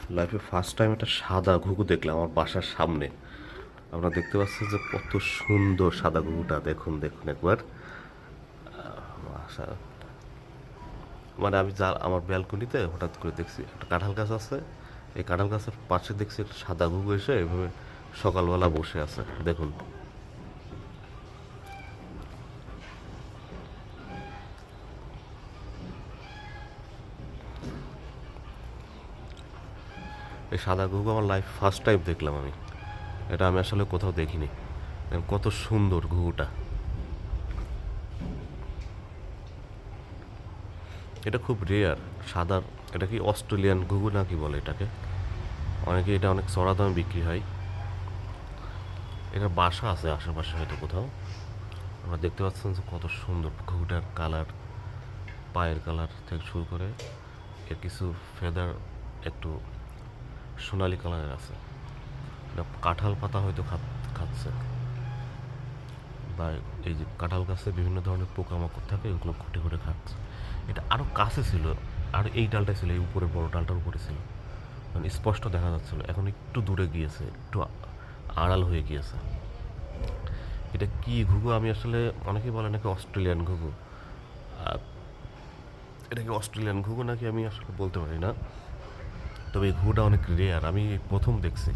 লাইফে first time একটা সাদা ঘুঘু দেখলাম আমার বাসার সামনে। আমরা দেখতে পাচ্ছি যে কত সুন্দর সাদা ঘুঘুটা, দেখুন দেখুন একবার। মাশা- মানে আমি যা আমার ব্যালকনিতে হঠাৎ করে দেখছি একটা কাঁঠাল গাছ আছে, এই কাঁঠাল গাছের পাশে দেখছি একটা সাদা ঘুঘু এসে এভাবে সকালবেলা বসে আছে, দেখুন। এই সাদা ঘুঘু আমার লাইফ ফার্স্ট টাইম দেখলাম আমি। এটা আমি আসলে কোথাও দেখিনি। কত সুন্দর ঘুঘুটা। এটা খুব রেয়ার সাদার। এটা কি অস্ট্রেলিয়ান ঘুঘু না কি বলে এটাকে? অনেকে এটা অনেক চড়া দামে বিক্রি হয়। এটার বাসা আছে আশেপাশে হয়তো কোথাও। আমরা দেখতে পাচ্ছেন যে কত সুন্দর ঘুঘুটার কালার, পায়ের কালার থেকে শুরু করে এর কিছু ফেদার একটু সোনালি কালারের আছে। এটা কাঁঠাল পাতা হয়তো খাচ্ছে, বা এই যে কাঁঠাল গাছে বিভিন্ন ধরনের পোকামাকড় থাকে ওগুলো খুঁটে খুঁটে খাচ্ছে। এটা আরও কাছে ছিল, আর এই ডালটা ছিল, এই উপরে বড় ডালটার উপরে ছিল, মানে স্পষ্ট দেখা যাচ্ছিল। এখন একটু দূরে গিয়েছে, একটু আড়াল হয়ে গিয়েছে। এটা কি ঘুঘু আমি আসলে, অনেকেই বলে নাকি অস্ট্রেলিয়ান ঘুঘু। এটা কি অস্ট্রেলিয়ান ঘুঘু নাকি আমি আসলে বলতে পারি না। তবে এই ঘুঘুটা অনেক রেয়ার, আমি প্রথম দেখছি।